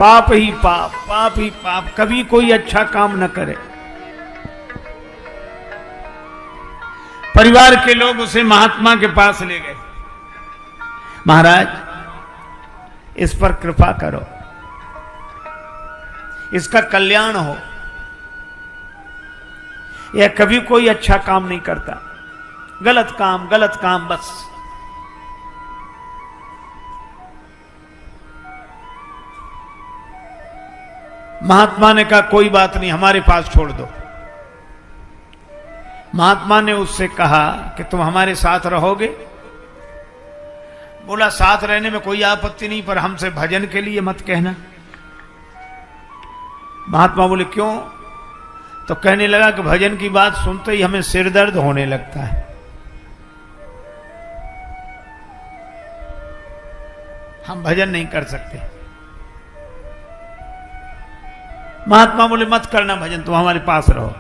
पाप ही पाप, पाप ही पाप, कभी कोई अच्छा काम न करे। परिवार के लोग उसे महात्मा के पास ले गए। महाराज, इस पर कृपा करो, इसका कल्याण हो। यह कभी कोई अच्छा काम नहीं करता, गलत काम बस। महात्मा ने कहा कोई बात नहीं, हमारे पास छोड़ दो। महात्मा ने उससे कहा कि तुम हमारे साथ रहोगे? बोला साथ रहने में कोई आपत्ति नहीं, पर हमसे भजन के लिए मत कहना। महात्मा बोले क्यों? तो कहने लगा कि भजन की बात सुनते ही हमें सिर दर्द होने लगता है, हम भजन नहीं कर सकते। महात्मा बोले मत करना भजन, तुम हमारे पास रहो।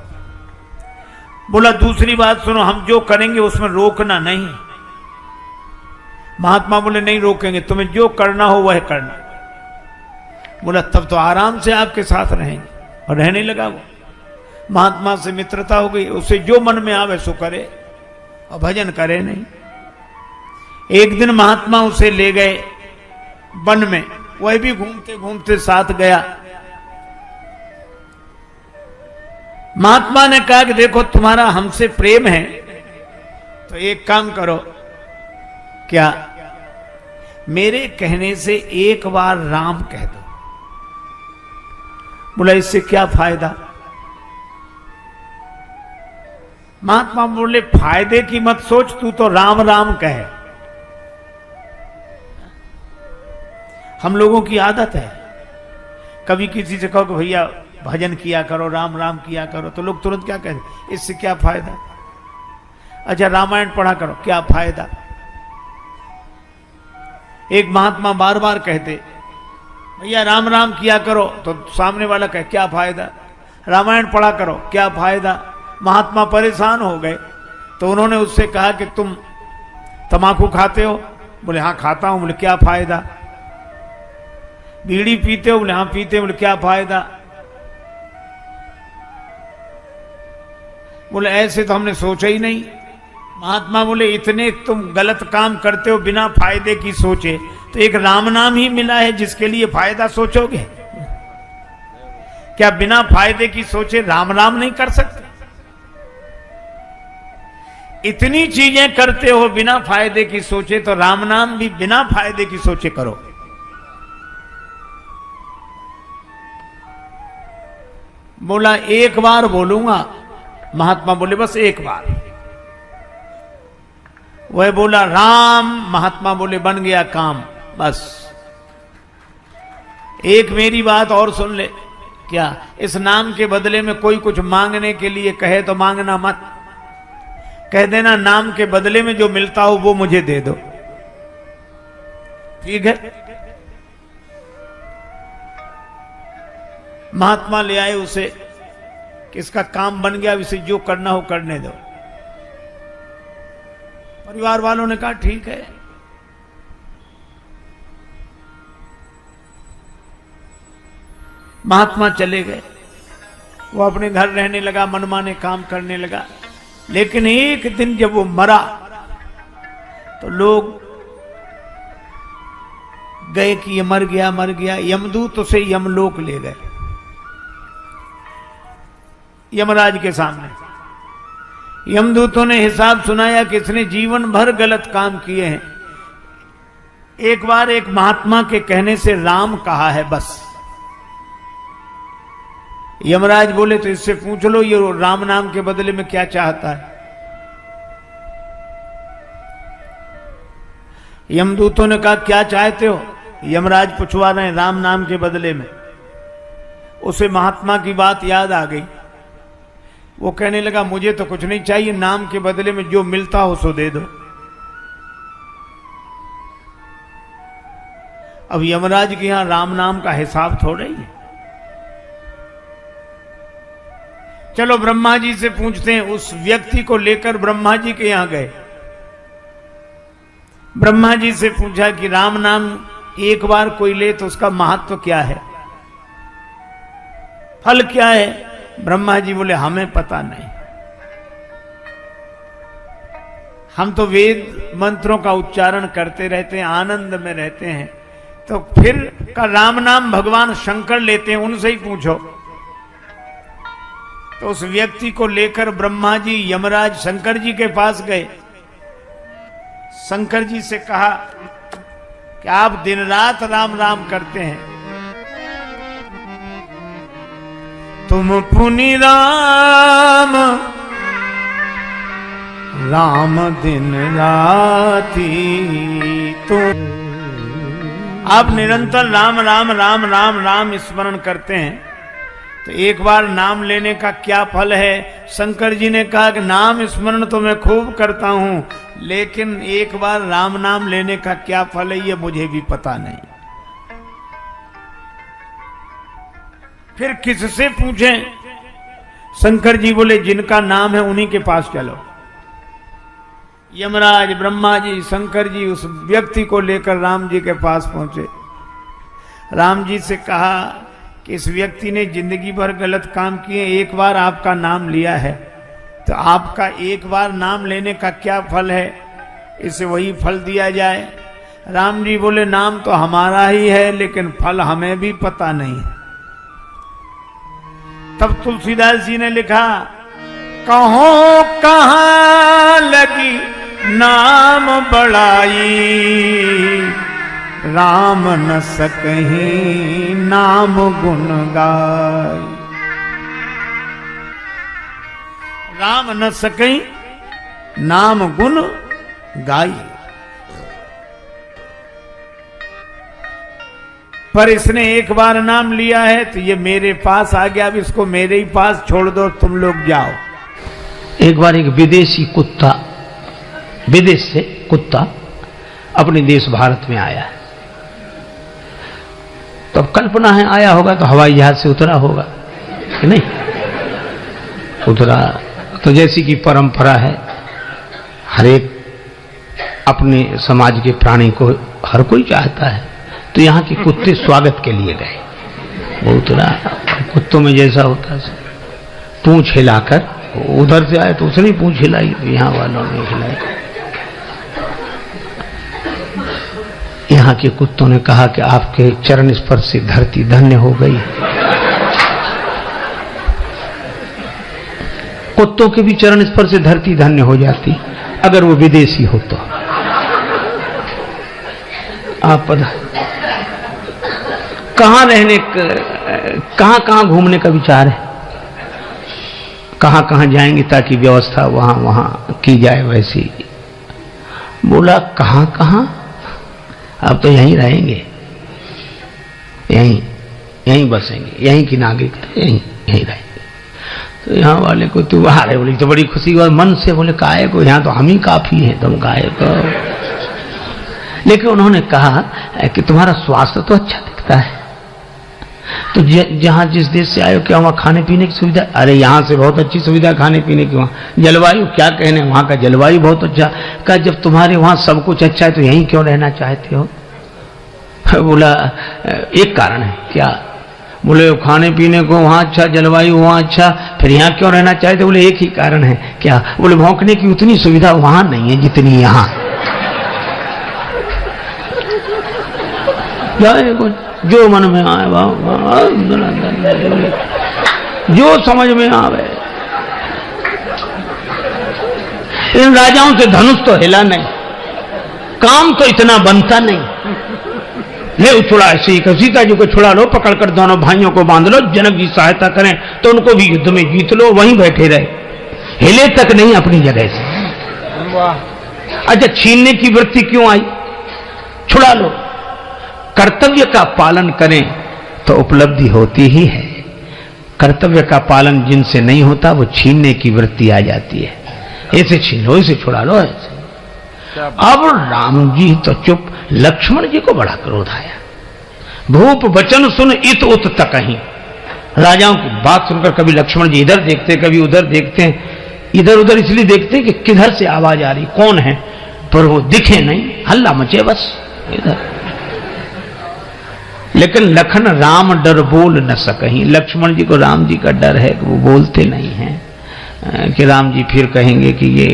बोला दूसरी बात सुनो, हम जो करेंगे उसमें रोकना नहीं। महात्मा बोले नहीं रोकेंगे, तुम्हें जो करना हो वह करना। बोला तब तो आराम से आपके साथ रहेंगे। और रहने लगा वो। महात्मा से मित्रता हो गई, उसे जो मन में आवे सो करे और भजन करे नहीं। एक दिन महात्मा उसे ले गए वन में, वह भी घूमते घूमते साथ गया। महात्मा ने कहा कि देखो तुम्हारा हमसे प्रेम है तो एक काम करो, क्या मेरे कहने से एक बार राम कह दो। बोला इससे क्या फायदा? महात्मा बोले फायदे की मत सोच, तू तो राम राम कहे। हम लोगों की आदत है, कभी किसी से कहो कि भैया भजन किया करो, राम राम किया करो, तो लोग तुरंत क्या कहते, इससे क्या फायदा? अच्छा रामायण पढ़ा करो, क्या फायदा? एक महात्मा बार बार कहते भैया राम राम किया करो, तो सामने वाला कहे क्या फायदा? रामायण पढ़ा करो, क्या फायदा? महात्मा परेशान हो गए, तो उन्होंने उससे कहा कि तुम तम्बाकू खाते हो? बोले हाँ खाता हूं। बोले क्या फायदा? बीड़ी पीते हो? बोले हाँ पीते हो। बोले क्या फायदा? बोले ऐसे तो हमने सोचा ही नहीं। महात्मा बोले इतने तुम गलत काम करते हो बिना फायदे की सोचे, तो एक राम नाम ही मिला है जिसके लिए फायदा सोचोगे? क्या बिना फायदे की सोचे राम नाम नहीं कर सकते? इतनी चीजें करते हो बिना फायदे की सोचे, तो राम नाम भी बिना फायदे की सोचे करो। बोला एक बार बोलूंगा। महात्मा बोले बस एक बार। वह बोला राम, महात्मा बोले बन गया काम। बस एक मेरी बात और सुन ले, क्या इस नाम के बदले में कोई कुछ मांगने के लिए कहे तो मांगना मत, कह देना नाम के बदले में जो मिलता हो वो मुझे दे दो, ठीक है? महात्मा ले आए उसे कि इसका काम बन गया, इसे जो करना हो करने दो। परिवार वालों ने कहा ठीक है। महात्मा चले गए, वो अपने घर रहने लगा, मनमाने काम करने लगा। लेकिन एक दिन जब वो मरा तो लोग गए कि ये मर गया मर गया। यमदूत उसे यमलोक ले गए, यमराज के सामने। यमदूतों ने हिसाब सुनाया कि इसने जीवन भर गलत काम किए हैं, एक बार एक महात्मा के कहने से राम कहा है बस। यमराज बोले तो इससे पूछ लो ये राम नाम के बदले में क्या चाहता है। यमदूतों ने कहा क्या चाहते हो? यमराज पूछवा रहे हैं राम नाम के बदले में। उसे महात्मा की बात याद आ गई। वो कहने लगा मुझे तो कुछ नहीं चाहिए, नाम के बदले में जो मिलता हो सो दे दो। अब यमराज के यहां राम नाम का हिसाब थोड़ा ही है। चलो ब्रह्मा जी से पूछते हैं। उस व्यक्ति को लेकर ब्रह्मा जी के यहां गए। ब्रह्मा जी से पूछा कि राम नाम एक बार कोई ले तो उसका महत्व क्या है। फल क्या है? ब्रह्मा जी बोले हमें पता नहीं, हम तो वेद मंत्रों का उच्चारण करते रहते हैं, आनंद में रहते हैं। तो फिर का राम नाम भगवान शंकर लेते हैं, उनसे ही पूछो। तो उस व्यक्ति को लेकर ब्रह्मा जी यमराज शंकर जी के पास गए। शंकर जी से कहा कि आप दिन रात राम राम करते हैं, तुम पुनि राम राम दिन राती, तुम आप निरंतर राम राम राम राम राम स्मरण करते हैं, तो एक बार नाम लेने का क्या फल है? शंकर जी ने कहा कि नाम स्मरण तो मैं खूब करता हूं, लेकिन एक बार राम नाम लेने का क्या फल है ये मुझे भी पता नहीं। फिर किससे पूछें? शंकर जी बोले जिनका नाम है उन्हीं के पास चलो। यमराज, ब्रह्मा जी, शंकर जी उस व्यक्ति को लेकर राम जी के पास पहुंचे। राम जी से कहा कि इस व्यक्ति ने जिंदगी भर गलत काम किए, एक बार आपका नाम लिया है, तो आपका एक बार नाम लेने का क्या फल है? इसे वही फल दिया जाए। राम जी बोले नाम तो हमारा ही है, लेकिन फल हमें भी पता नहीं है। तब तुलसीदास जी ने लिखा, कहो कहाँ लगी नाम बड़ाई, राम न सकहीं नाम गुण गाई। राम न सकहीं नाम गुण गाई। पर इसने एक बार नाम लिया है तो ये मेरे पास आ गया, अब इसको मेरे ही पास छोड़ दो, तुम लोग जाओ। एक बार एक विदेशी कुत्ता, विदेश से कुत्ता अपने देश भारत में आया है। तो अब कल्पना है आया होगा तो हवाई जहाज से उतरा होगा कि नहीं? उतरा तो जैसी कि परंपरा है, हर एक अपने समाज के प्राणी को हर कोई चाहता है, तो यहाँ के कुत्ते स्वागत के लिए गए। वो उतरा, कुत्तों में जैसा होता है पूंछ हिलाकर, उधर से आए तो उसने पूंछ हिलाई, यहाँ वालों ने हिलाई। यहाँ के कुत्तों ने कहा कि आपके चरण स्पर्श से धरती धन्य हो गई। कुत्तों के भी चरण स्पर्श से धरती धन्य हो जाती अगर वो विदेशी हो तो। आप पता कहां रहने, कहां घूमने का विचार है, कहां जाएंगे ताकि व्यवस्था वहां वहां की जाए वैसी? बोला कहां अब तो यहीं रहेंगे, यहीं बसेंगे, यहीं की नागरिकता, यहीं रहेंगे। तो यहाँ वाले को तू बाहर है, बोली तो बड़ी खुशी और मन से बोले काहे को, यहाँ तो हम ही काफी हैं, तुम काहे को। लेकिन उन्होंने कहा कि तुम्हारा स्वास्थ्य तो अच्छा दिखता है, तो जहां जिस देश से आए हो क्या वहां खाने पीने की सुविधा? अरे यहाँ से बहुत अच्छी सुविधा खाने पीने की। वहां जलवायु क्या कहने, वहां का जलवायु बहुत अच्छा। कहा जब तुम्हारे वहां सब कुछ अच्छा है तो यहीं क्यों रहना चाहते हो? बोला एक कारण है। क्या? बोले खाने पीने को वहां अच्छा, जलवायु वहां अच्छा, फिर यहाँ क्यों रहना चाहते? बोले एक ही कारण है। क्या? बोले भौंकने की उतनी सुविधा वहां नहीं है जितनी यहाँ। जो मन में आए जो समझ में आवे। इन राजाओं से धनुष तो हिला नहीं, काम तो इतना बनता नहीं। ले उछड़ा ऐसे ही, सीता जी को छुड़ा लो, पकड़कर दोनों भाइयों को बांध लो, जनक जी सहायता करें तो उनको भी युद्ध में जीत लो, वहीं बैठे रहे, हिले तक नहीं अपनी जगह से। अच्छा छीनने की वृत्ति क्यों आई? छुड़ा लो, कर्तव्य का पालन करें तो उपलब्धि होती ही है। कर्तव्य का पालन जिनसे नहीं होता वो छीनने की वृत्ति आ जाती है, ऐसे छीन लो, इसे छुड़ा लो ऐसे। अब राम जी तो चुप, लक्ष्मण जी को बड़ा क्रोध आया। भूप वचन सुन इत उत तकहीं। राजाओं की बात सुनकर कभी लक्ष्मण जी इधर देखते, कभी उधर देखते हैं। इधर उधर इसलिए देखते हैं कि किधर से आवाज आ रही, कौन है, पर वो दिखे नहीं, हल्ला मचे बस इधर। लेकिन लखन राम डर बोल न सकहीं। लक्ष्मण जी को राम जी का डर है कि वो बोलते नहीं हैं कि राम जी फिर कहेंगे कि ये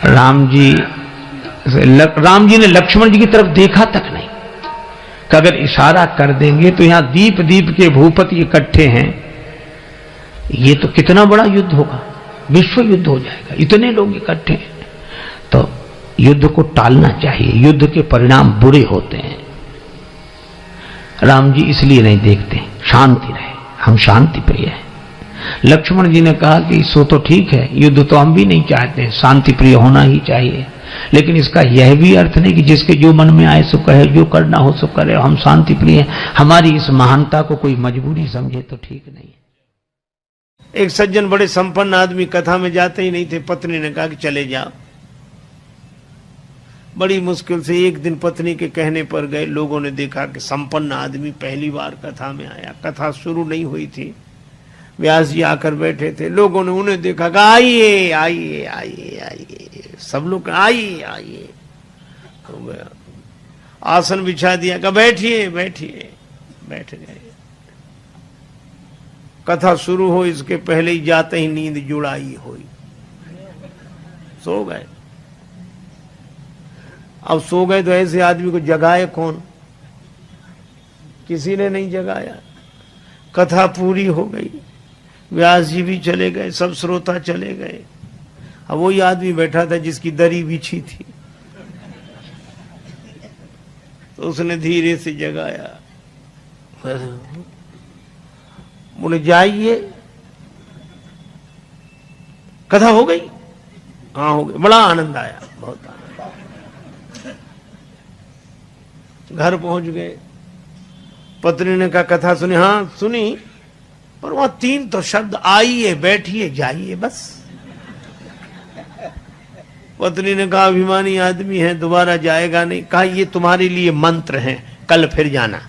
राम जी ने लक्ष्मण जी की तरफ देखा तक नहीं कि अगर इशारा कर देंगे तो यहां दीप दीप के भूपति इकट्ठे हैं, ये तो कितना बड़ा युद्ध होगा, विश्व युद्ध हो जाएगा, इतने लोग इकट्ठे हैं। तो युद्ध को टालना चाहिए, युद्ध के परिणाम बुरे होते हैं। राम जी इसलिए नहीं देखते, शांति रहे, हम शांति प्रिय हैं। लक्ष्मण जी ने कहा कि सो तो ठीक है, युद्ध तो हम भी नहीं चाहते, शांति प्रिय होना ही चाहिए, लेकिन इसका यह भी अर्थ नहीं कि जिसके जो मन में आए सो कहे, जो करना हो सो करे, हम शांति प्रिय हैं। हमारी इस महानता को कोई मजबूरी समझे तो ठीक नहीं है। एक सज्जन बड़े संपन्न आदमी कथा में जाते ही नहीं थे। पत्नी ने कहा कि चले जाओ। बड़ी मुश्किल से एक दिन पत्नी के कहने पर गए। लोगों ने देखा कि संपन्न आदमी पहली बार कथा में आया। कथा शुरू नहीं हुई थी, व्यास जी आकर बैठे थे। लोगों ने उन्हें देखा कि आइए आइए आइए आइए, सब लोग आइए आइए हो गया। आसन बिछा दिया, कहा बैठिए बैठिए, बैठ गए। कथा शुरू हो इसके पहले ही जाते ही नींद जुड़ाई हुई, सो गए। अब सो गए तो ऐसे आदमी को जगाए कौन? किसी ने नहीं जगाया। कथा पूरी हो गई, व्यास जी भी चले गए, सब श्रोता चले गए। अब वही आदमी बैठा था जिसकी दरी बिछी थी, तो उसने धीरे से जगाया। बोले जाइए, कथा हो गई? हाँ हो गई। बड़ा आनंद आया, बहुत आनंद। घर पहुंच गए। पत्नी ने कहा कथा सुनी? हाँ सुनी, पर वहां 3 तो शब्द, आइए बैठिए जाइए, बस। पत्नी ने कहा अभिमानी आदमी है, दोबारा जाएगा नहीं। कहा ये तुम्हारे लिए मंत्र हैं, कल फिर जाना।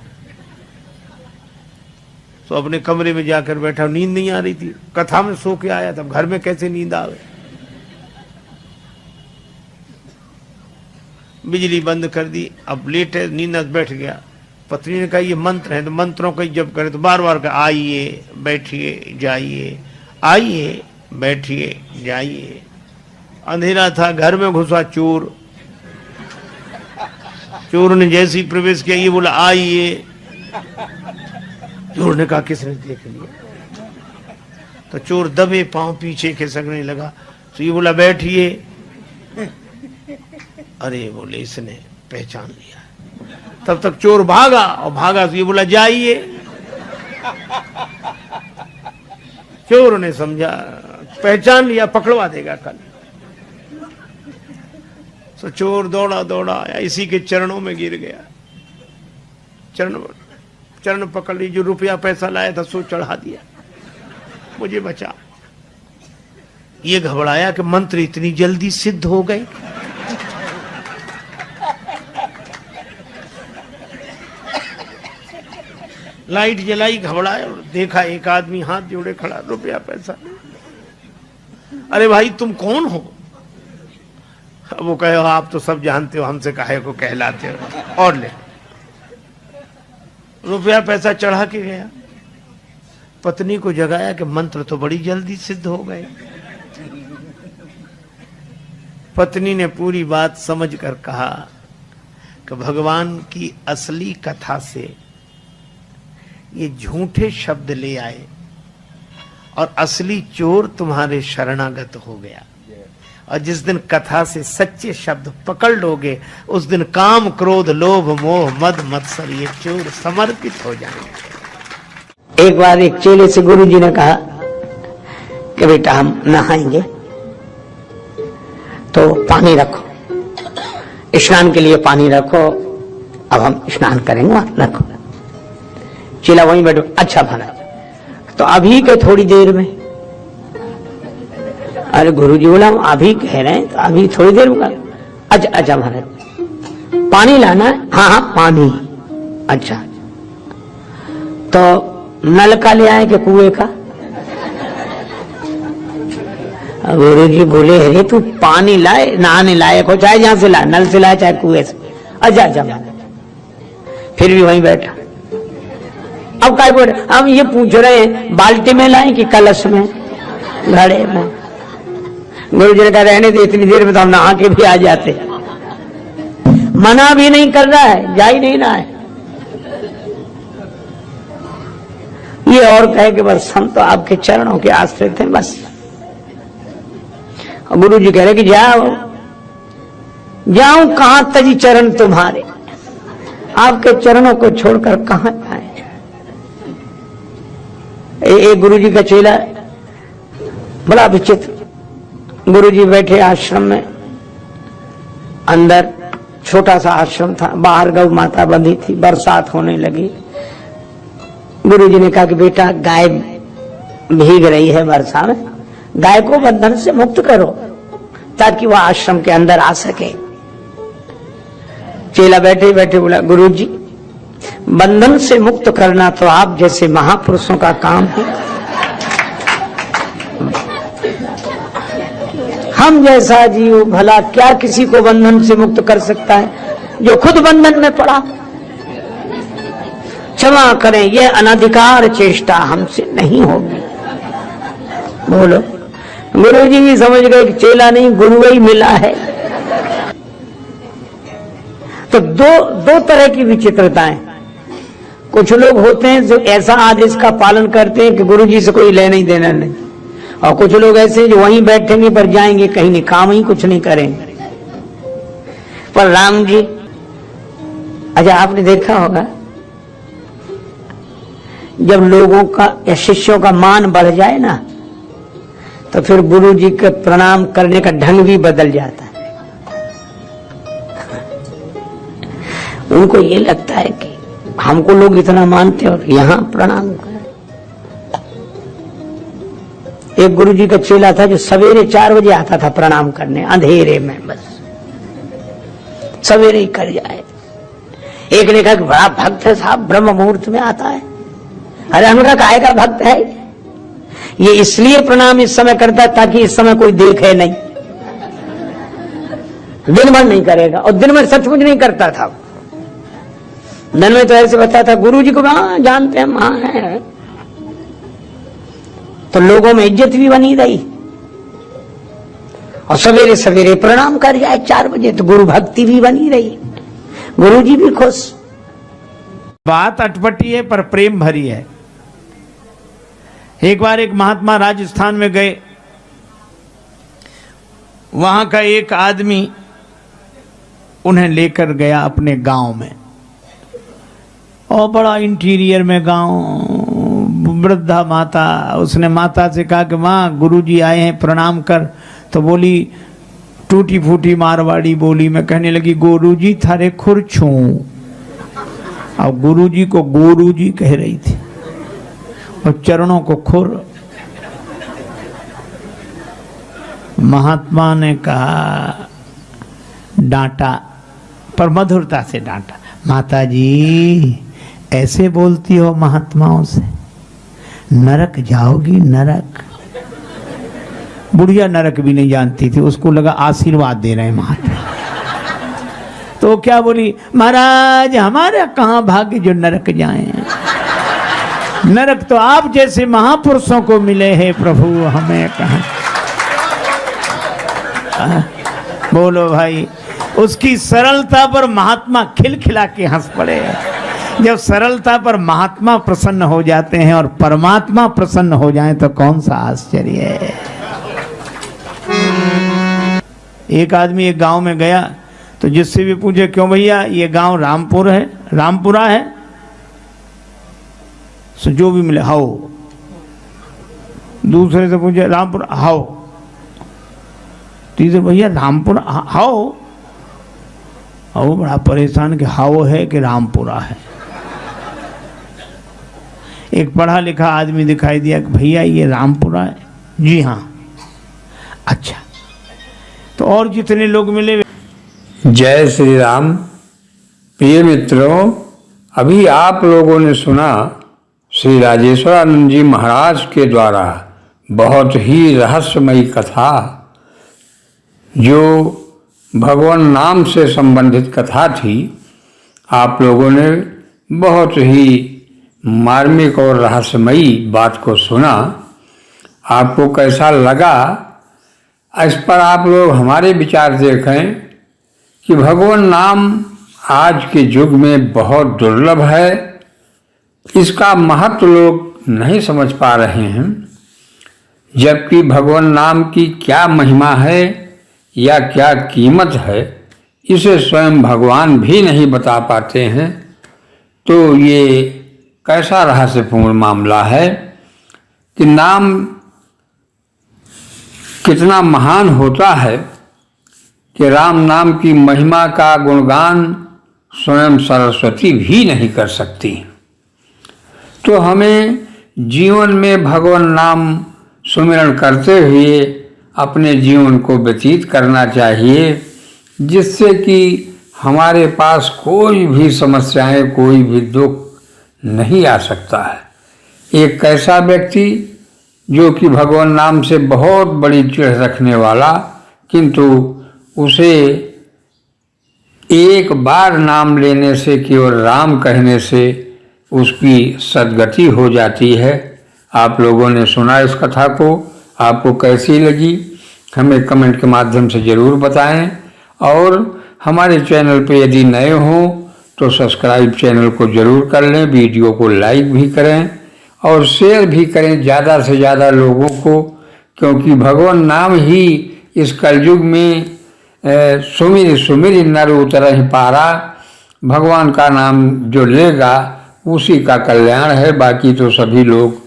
तो अपने कमरे में जाकर बैठा। नींद नहीं आ रही थी, कथा में सो के आया था, घर में कैसे नींद आवे? बिजली बंद कर दी। अब लेट है, नींद बैठ गया। पत्नी ने कहा ये मंत्र है, तो मंत्रों का जप करे। तो बार बार कहा आइए बैठिए जाइए, आइए बैठिए जाइए। अंधेरा था, घर में घुसा चोर। चोर ने जैसे ही प्रवेश किया, ये बोला आइए। चोर ने कहा किसने देख लिया? तो चोर दबे पांव पीछे खिसकने लगा। तो ये बोला बैठिए। अरे बोले इसने पहचान लिया। तब तक चोर भागा, और भागा तो ये बोला जाइए। चोर ने समझा पहचान लिया, पकड़वा देगा कल। तो चोर दौड़ा दौड़ा आया, इसी के चरणों में गिर गया। चरण पकड़ ली। जो रुपया पैसा लाया था सो चढ़ा दिया, मुझे बचा। ये घबराया कि मंत्र इतनी जल्दी सिद्ध हो गए। लाइट जलाई, घबराया और देखा एक आदमी हाथ जोड़े खड़ा, रुपया पैसा। अरे भाई तुम कौन हो? अब वो कहे आप तो सब जानते हो, हमसे काहे को कहलाते हो, और ले। रुपया पैसा चढ़ा के गया। पत्नी को जगाया कि मंत्र तो बड़ी जल्दी सिद्ध हो गए। पत्नी ने पूरी बात समझकर कहा कि भगवान की असली कथा से ये झूठे शब्द ले आए और असली चोर तुम्हारे शरणागत हो गया। और जिस दिन कथा से सच्चे शब्द पकड़ लोगे, उस दिन काम क्रोध लोभ मोह मद मत्सर ये चोर समर्पित हो जाएंगे। एक बार एक चेले से गुरु जी ने कहा कि बेटा हम नहाएंगे तो पानी रखो, स्नान के लिए पानी रखो, अब हम स्नान करेंगे, वहां रखो। चेला वहीं बैठो। अच्छा महाराज, तो अभी के थोड़ी देर में? अरे गुरुजी बोला हम अभी कह रहे हैं, तो अभी थोड़ी देर में। अच्छा अच्छा महाराज, पानी लाना है? हाँ हाँ पानी। अच्छा, तो नल का ले आए कि कुएं का? गुरुजी बोले अरे तू पानी लाए, नहाने लायक हो, चाहे जहां से लाए, नल से लाए चाहे कुएं से, अच्छा अच्छा महाराज। फिर भी वहीं बैठा। अब क्या बोल रहे, हम ये पूछ रहे हैं बाल्टी में लाएं कि कलश में, घड़े में? गुरु जी ने कहा रहने दे, इतनी देर में तो हम नहा के भी आ जाते। मना भी नहीं कर रहा है, जा ही नहीं रहा है। ये और कहे कि बस हम तो आपके चरणों के आश्रित हैं बस। और गुरु जी कह रहे कि जाओ, जाऊं कहां तजी चरण तुम्हारे, आपके चरणों को छोड़कर कहां जाए। एक गुरु जी का चेला बड़ा विचित्र। गुरु जी बैठे आश्रम में, अंदर छोटा सा आश्रम था, बाहर गौ माता बंधी थी, बरसात होने लगी। गुरु जी ने कहा कि बेटा गाय भीग रही है वर्षा में, गाय को बंधन से मुक्त करो ताकि वह आश्रम के अंदर आ सके। चेला बैठे बैठे बोला गुरु जी बंधन से मुक्त करना तो आप जैसे महापुरुषों का काम है, हम जैसा जीव भला क्या किसी को बंधन से मुक्त कर सकता है जो खुद बंधन में पड़ा। क्षमा करें, यह अनधिकार चेष्टा हमसे नहीं होगी। बोलो। गुरु जी भी समझ गए कि चेला नहीं गुरु ही मिला है। तो दो तरह की विचित्रताएं। कुछ लोग होते हैं जो ऐसा आदेश का पालन करते हैं कि गुरु जी से कोई लेना ही देना नहीं, और कुछ लोग ऐसे जो वहीं बैठेंगे पर जाएंगे कहीं नहीं, काम ही कुछ नहीं करेंगे। पर राम जी, अच्छा आपने देखा होगा जब लोगों का या शिष्यों का मान बढ़ जाए ना तो फिर गुरु जी के प्रणाम करने का ढंग भी बदल जाता है। उनको ये लगता है कि हमको लोग इतना मानते और यहां प्रणाम करें। एक गुरु जी का चेला था जो सवेरे 4 बजे आता था प्रणाम करने, अंधेरे में, बस सवेरे ही कर जाए। एक ने कहा कि बड़ा भक्त है साहब, ब्रह्म मुहूर्त में आता है। अरे हमका काहे का भक्त है, ये इसलिए प्रणाम इस समय करता है ताकि इस समय कोई देखे नहीं, दिन भर नहीं करेगा। और दिन भर सचमुच नहीं करता था। दिन में तो ऐसे बताता गुरु जी को जानते हैं वहां है, तो लोगों में इज्जत भी बनी रही। और सवेरे सवेरे प्रणाम कर जाए 4 बजे तो गुरु भक्ति भी बनी रही, गुरु जी भी खुश। बात अटपटी है पर प्रेम भरी है। एक बार एक महात्मा राजस्थान में गए, वहां का एक आदमी उन्हें लेकर गया अपने गांव में, और बड़ा इंटीरियर में गांव, वृद्धा माता। उसने माता से कहा कि माँ गुरुजी आए हैं प्रणाम कर। तो बोली टूटी फूटी मारवाड़ी बोली में कहने लगी गुरुजी थारे खुर छू। और गुरुजी को गुरुजी कह रही थी और चरणों को खुर। महात्मा ने कहा, डांटा पर मधुरता से डांटा, माता जी ऐसे बोलती हो महात्माओं से, नरक जाओगी नरक। बुढ़िया नरक भी नहीं जानती थी, उसको लगा आशीर्वाद दे रहे हैं महात्मा। तो क्या बोली, महाराज हमारा कहाँ भाग्य जो नरक जाएं, नरक तो आप जैसे महापुरुषों को मिले हैं प्रभु, हमें कहाँ। बोलो भाई, उसकी सरलता पर महात्मा खिलखिला के हंस पड़े। जब सरलता पर महात्मा प्रसन्न हो जाते हैं और परमात्मा प्रसन्न हो जाए तो कौन सा आश्चर्य है। एक आदमी एक गांव में गया तो जिससे भी पूछे, क्यों भैया ये गांव रामपुर है, रामपुरा है? सो जो भी मिले हाओ। दूसरे से पूछे रामपुर हाओ। तीसरे भैया रामपुर हाओ। और वो बड़ा परेशान कि हाओ है कि रामपुरा है। एक पढ़ा लिखा आदमी दिखाई दिया कि भैया ये रामपुरा है। जी हाँ। अच्छा, तो और जितने लोग मिले। जय श्री राम। प्रिय मित्रों, अभी आप लोगों ने सुना श्री राजेश्वरानंद जी महाराज के द्वारा बहुत ही रहस्यमयी कथा, जो भगवान नाम से संबंधित कथा थी। आप लोगों ने बहुत ही मार्मिक और रहस्यमयी बात को सुना। आपको कैसा लगा, इस पर आप लोग हमारे विचार देखें कि भगवान नाम आज के युग में बहुत दुर्लभ है। इसका महत्व लोग नहीं समझ पा रहे हैं, जबकि भगवान नाम की क्या महिमा है या क्या कीमत है, इसे स्वयं भगवान भी नहीं बता पाते हैं। तो ये कैसा रहस्यपूर्ण मामला है कि नाम कितना महान होता है कि राम नाम की महिमा का गुणगान स्वयं सरस्वती भी नहीं कर सकती। तो हमें जीवन में भगवान नाम सुमिरन करते हुए अपने जीवन को व्यतीत करना चाहिए, जिससे कि हमारे पास कोई भी समस्याएं, कोई भी दुख नहीं आ सकता है। एक ऐसा व्यक्ति जो कि भगवान नाम से बहुत बड़ी चिढ़ रखने वाला, किंतु उसे एक बार नाम लेने से, केवल राम कहने से उसकी सद्गति हो जाती है। आप लोगों ने सुना इस कथा को, आपको कैसी लगी हमें कमेंट के माध्यम से ज़रूर बताएं। और हमारे चैनल पे यदि नए हों तो सब्सक्राइब चैनल को ज़रूर कर लें, वीडियो को लाइक भी करें और शेयर भी करें ज़्यादा से ज़्यादा लोगों को, क्योंकि भगवान नाम ही इस कलयुग में सुमिर सुमिर नर उतरहि पारा। भगवान का नाम जो लेगा उसी का कल्याण है, बाकी तो सभी लोग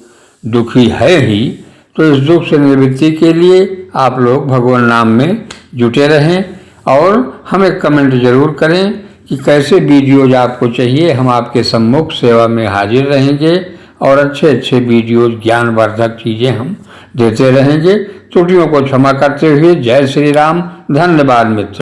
दुखी है ही। तो इस दुख से निवृत्ति के लिए आप लोग भगवान नाम में जुटे रहें और हमें कमेंट ज़रूर करें कि कैसे वीडियोज आपको चाहिए। हम आपके सम्मुख सेवा में हाजिर रहेंगे और अच्छे अच्छे वीडियोज, ज्ञानवर्धक चीज़ें हम देते रहेंगे। त्रुटियों को क्षमा करते हुए जय श्री राम। धन्यवाद मित्र।